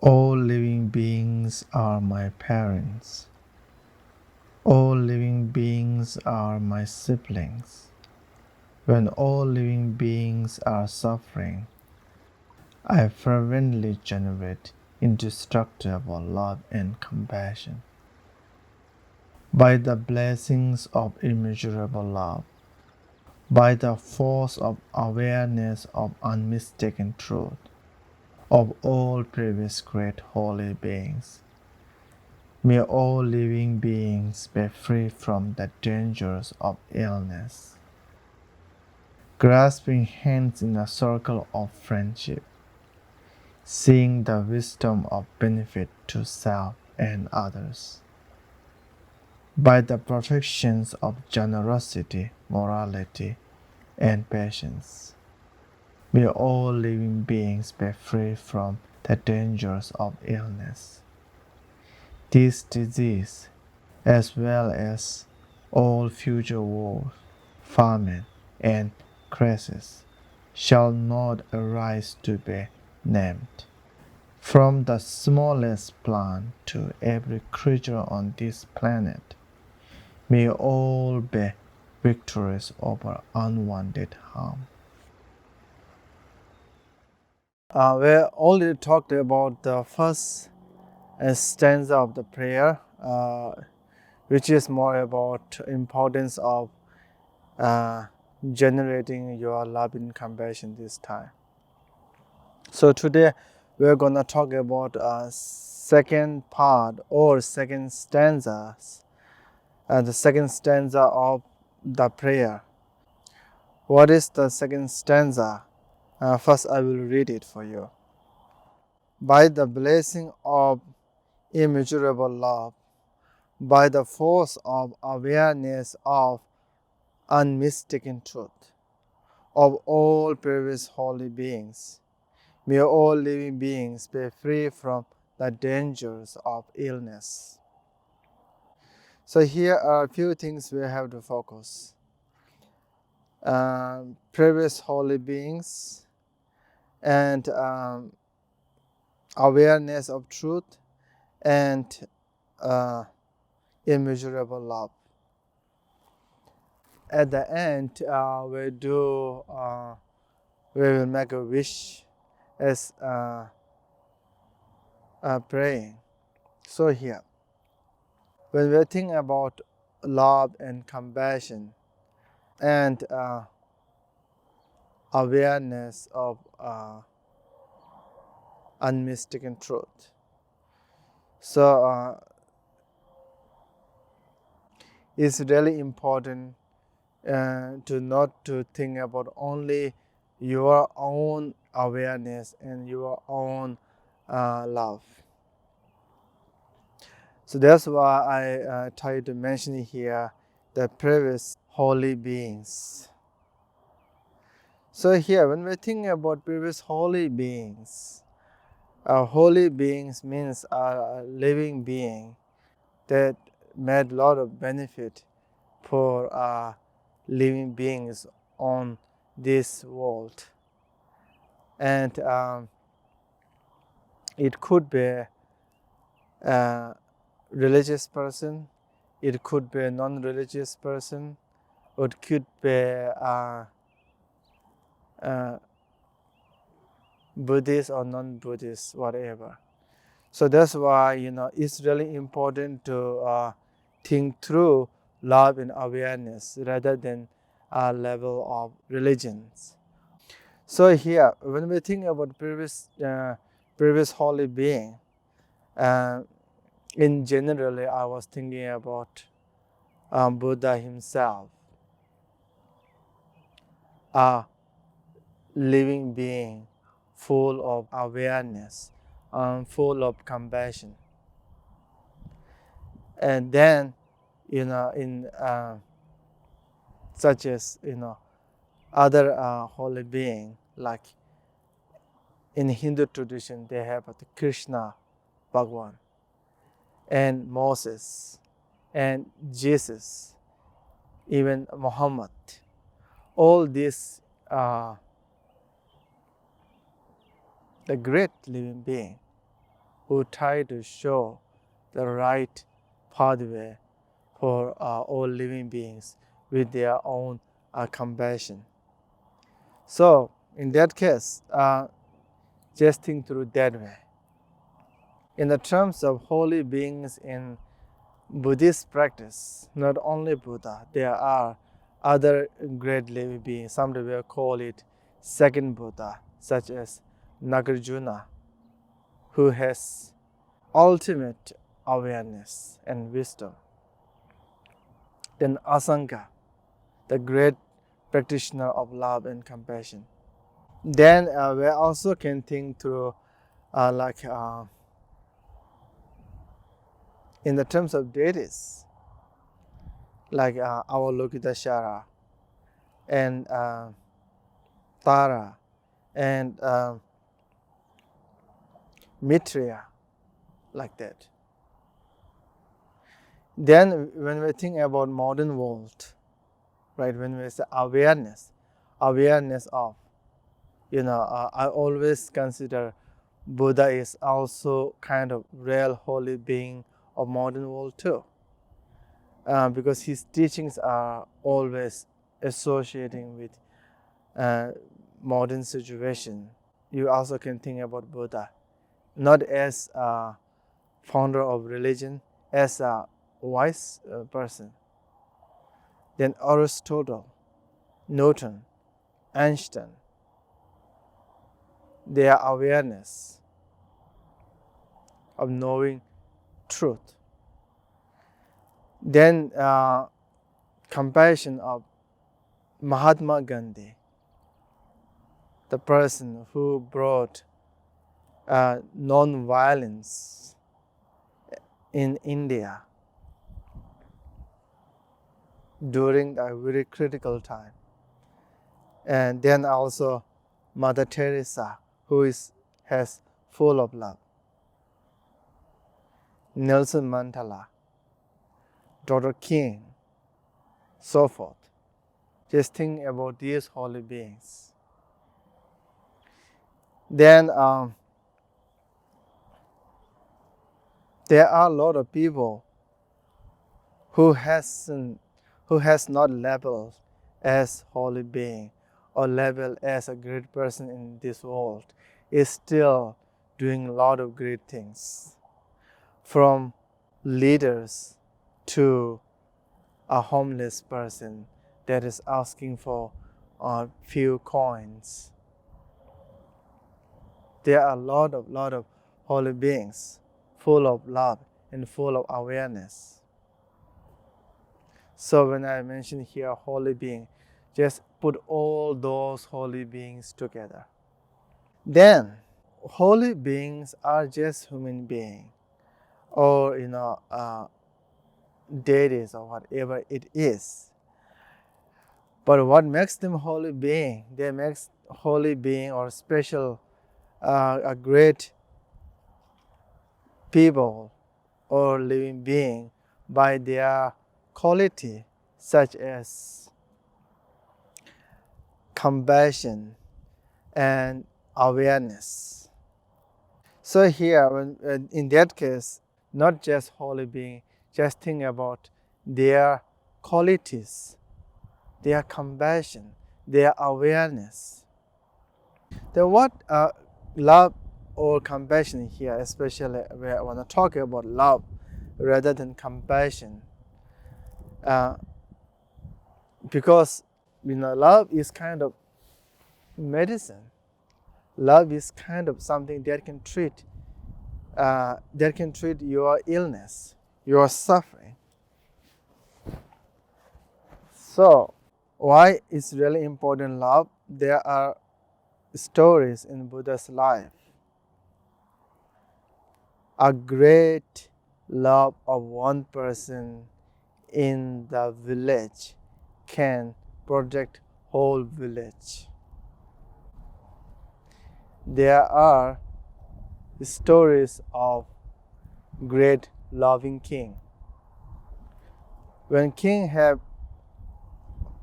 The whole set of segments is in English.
All living beings are my parents. All living beings are my siblings. When all living beings are suffering, I fervently generate indestructible love and compassion. By the blessings of immeasurable love, by the force of awareness of unmistaken truth, of all previous great holy beings, may all living beings be free from the dangers of illness. Grasping hands in a circle of friendship, seeing the wisdom of benefit to self and others. By the perfections of generosity, morality, and patience, may all living beings be free from the dangers of illness. This disease, as well as all future wars, famine, and crises, shall not arise to be named. From the smallest plant to every creature on this planet, may all be victorious over unwanted harm. We already talked about the first stanza of the prayer, which is more about importance of generating your love and compassion this time. So today we're gonna talk about second part or second stanzas, the second stanza of the prayer. What is the second stanza? First, I will read it for you. By the blessing of immeasurable love, by the force of awareness of unmistaken truth, of all previous holy beings, may all living beings be free from the dangers of illness. So here are a few things we have to focus. Previous holy beings and awareness of truth and immeasurable love. At the end, we will make a wish as praying. So here, when we think about love and compassion and awareness of unmistaken truth, so it's really important to not to think about only your own awareness and your own love. So that's why I try to mention here the previous holy beings. So here, when we think about previous holy beings means a living being that made a lot of benefit for living beings on this world. And it could be a religious person, it could be a non-religious person, or it could be a Buddhist or non-Buddhist, whatever. So that's why it's really important to think through love and awareness rather than a level of religions. So here, when we think about previous holy being, in generally, I was thinking about Buddha himself, a living being full of awareness, full of compassion. And then, in such as other holy being, like in Hindu tradition, they have Krishna, Bhagwan, and Moses, and Jesus, even Muhammad. All these are the great living being. who try to show the right pathway for all living beings with their own compassion. So, in that case, just think through that way. In the terms of holy beings in Buddhist practice, not only Buddha, there are other great living beings. Some will call it second Buddha, such as Nagarjuna, who has ultimate awareness and wisdom. Then Asanga, the great practitioner of love and compassion. Then we also can think through in the terms of deities, like Avalokiteshvara and Tara and Maitreya, like that. Then when we think about modern world, right, when we say awareness of, I always consider Buddha is also kind of real holy being of modern world too, because his teachings are always associating with modern situation. You also can think about Buddha, not as a founder of religion, as a wise person. Then Aristotle, Newton, Einstein, their awareness of knowing truth. Then compassion of Mahatma Gandhi, the person who brought non-violence in India during a very critical time. And then also Mother Teresa, who has full of love. Nelson Mandela, Dr. King, so forth. Just think about these holy beings. Then there are a lot of people who has not labeled as holy being or labeled as a great person in this world, is still doing a lot of great things. From leaders to a homeless person that is asking for a few coins. There are a lot of holy beings full of love and full of awareness. So when I mention here holy being, just put all those holy beings together. Then holy beings are just human beings, or deities or whatever it is. But what makes them holy being? They make holy being or special, a great people or living being by their quality, such as compassion and awareness. So here, when, in that case, not just holy being, just think about their qualities, their compassion, their awareness. Then what love or compassion here, especially where I want to talk about love rather than compassion, because love is kind of medicine. Love is kind of something that can treat your illness, your suffering. So why is really important love? There are stories in Buddha's life. A great love of one person in the village can protect whole village. There are stories of great loving king. When king have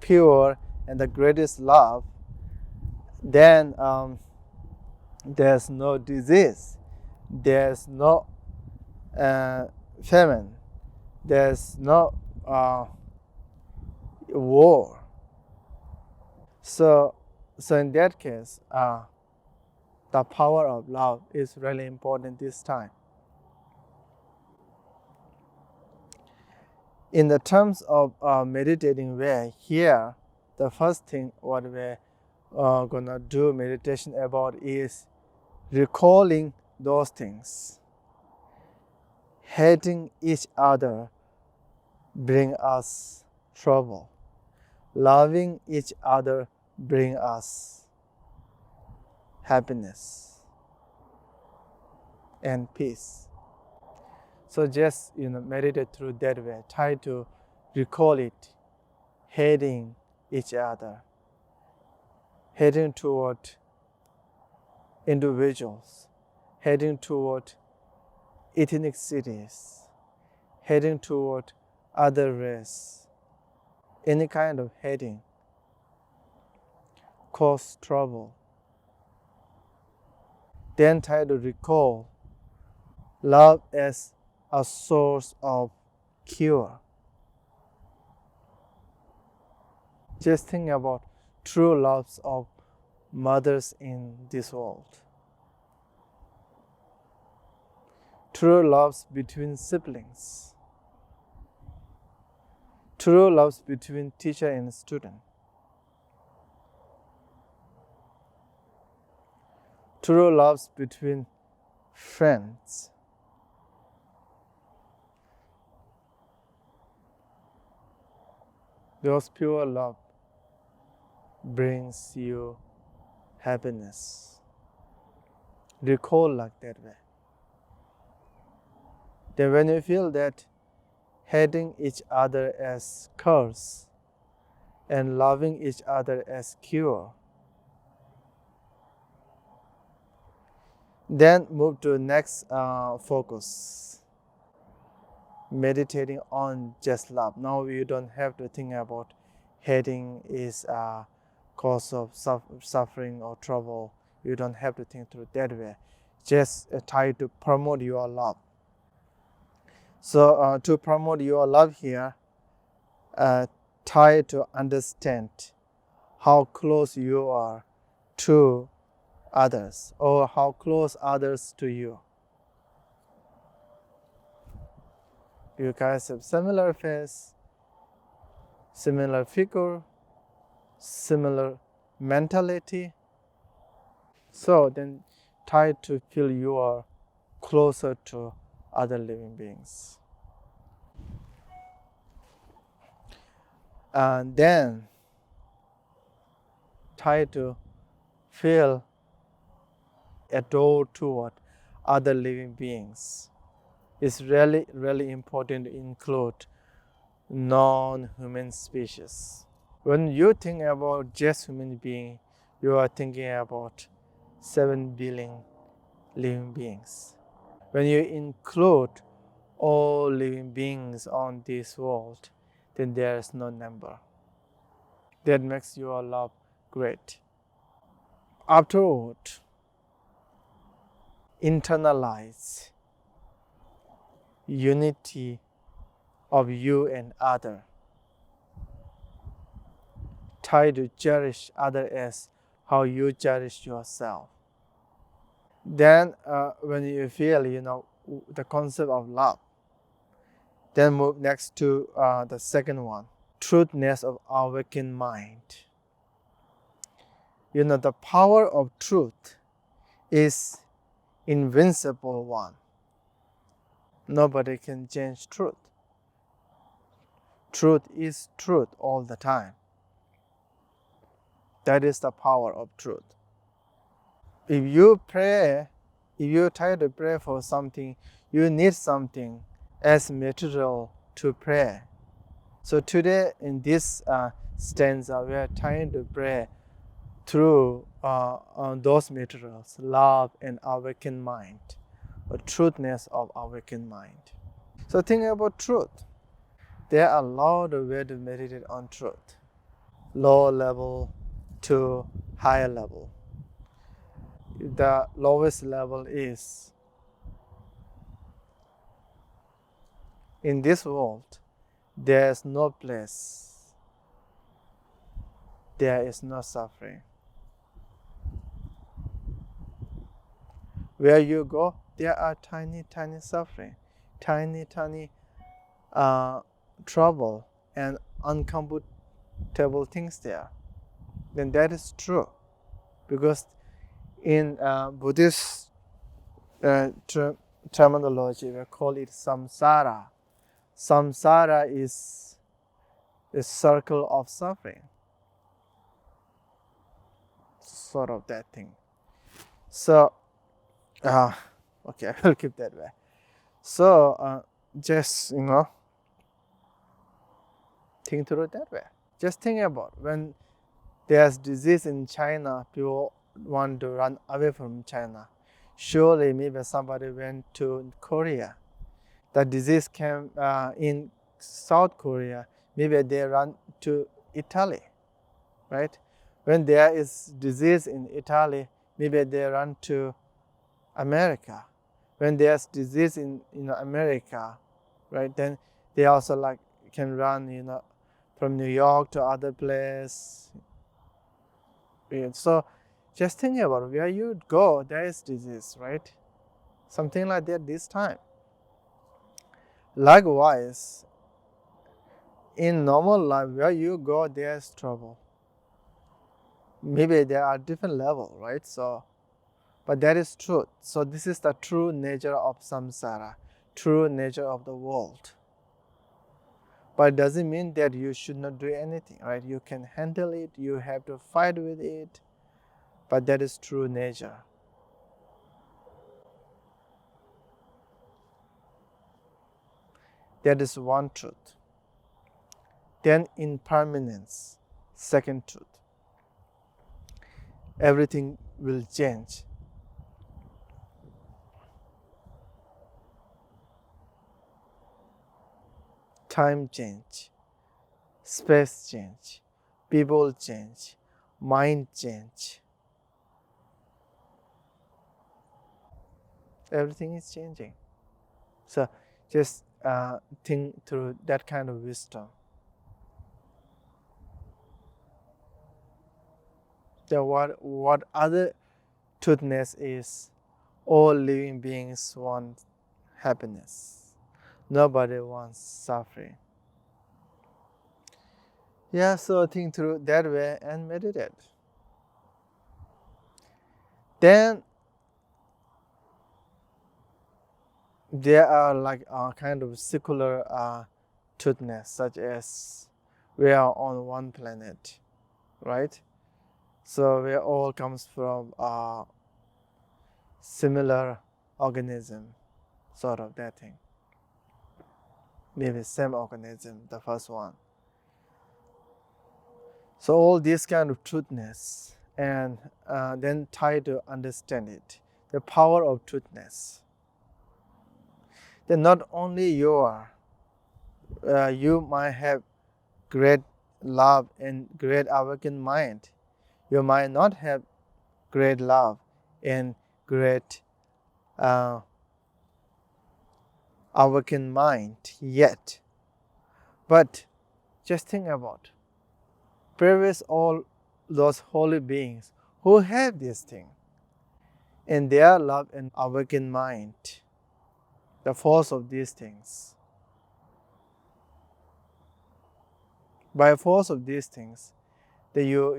pure and the greatest love, then there's no disease, there's no famine, there's no war. So in that case, the power of love is really important this time. In the terms of meditating way, here, the first thing what we're gonna do meditation about is recalling those things. Hating each other bring us trouble. Loving each other bring us happiness and peace. So just meditate through that way. Try to recall it. Hating each other, heading toward individuals, heading toward ethnic cities, heading toward other race. Any kind of heading cause trouble. Then try to recall love as a source of cure. Just think about true loves of mothers in this world. True loves between siblings. True loves between teacher and student. True loves between friends. Those pure love brings you happiness. Recall like that way. Then when you feel that hating each other as curse and loving each other as cure, then move to next focus. Meditating on just love. Now you don't have to think about hating is a cause of suffering or trouble. You don't have to think through that way. Just try to promote your love. So to promote your love here, try to understand how close you are to others or how close others to you. You guys have similar face, similar figure, similar mentality. So then try to feel you are closer to other living beings. And then try to feel adored toward other living beings. It's really, really important to include non-human species. When you think about just human being, you are thinking about 7 billion living beings. When you include all living beings on this world, then there is no number. That makes your love great. Afterward, internalize unity of you and other. Try to cherish other as how you cherish yourself. Then when you feel the concept of love, then move next to the second one, truthness of awakened mind. The power of truth is invincible one. Nobody can change truth. Truth is truth all the time. That is the power of truth. If you pray, if you try to pray for something, you need something as material to pray. So today in this stanza, we are trying to pray through those materials, love and awakened mind, or truthness of awakened mind. So think about truth. There are a lot of ways to meditate on truth. Low level to higher level. The lowest level is in this world, there is no place, there is no suffering. Where you go, there are tiny, tiny suffering, tiny, tiny trouble and uncomfortable things there. Then that is true, because in Buddhist terminology, we call it samsara. Samsara is a circle of suffering, sort of that thing. So, okay, I will keep that way. So, just think through it that way. Just think about when there's disease in China, people want to run away from China. Surely, maybe somebody went to Korea. The disease came in South Korea. Maybe they run to Italy, right? When there is disease in Italy, maybe they run to America. When there's disease in America, right? Then they also can run from New York to other place. So just think about where you go, there is disease, right? Something like that this time. Likewise, in normal life, where you go, there's trouble. Maybe there are different levels, right? So, but that is truth. So this is the true nature of samsara, true nature of the world. But it doesn't mean that you should not do anything, right? You can handle it, you have to fight with it, but that is true nature. That is one truth. Then impermanence, second truth. Everything will change. Time change, space change, people change, mind change. Everything is changing. So just think through that kind of wisdom. Then what other truthness is, all living beings want happiness. Nobody wants suffering. Yeah, so think through that way and meditate. Then there are kind of secular truthness, such as we are on one planet, right? So we all comes from a similar organism, sort of that thing. Maybe same organism, the first one. So all this kind of truthness, and then try to understand it, the power of truthness. Then not only you might have great love and great awakened mind. You might not have great love and great awakened mind yet. But just think about previous all those holy beings who have this thing in their love and awakened mind, the force of these things. By force of these things, that you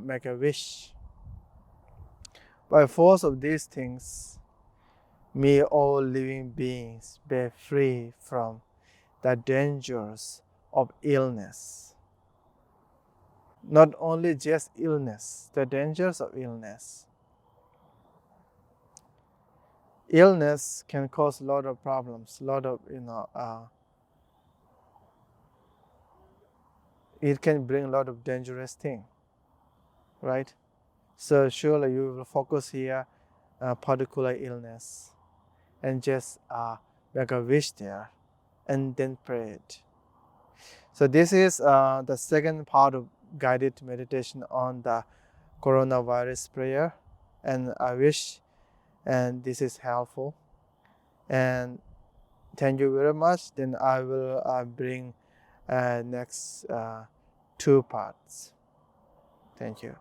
make a wish. By force of these things, may all living beings be free from the dangers of illness. Not only just illness, the dangers of illness. Illness can cause a lot of problems, it can bring a lot of dangerous things, right? So surely you will focus here particular illness and just make a wish there and then pray it. So this is the second part of guided meditation on the coronavirus prayer, and I wish and this is helpful. And Thank you very much. Then I will bring next 2 parts. Thank you.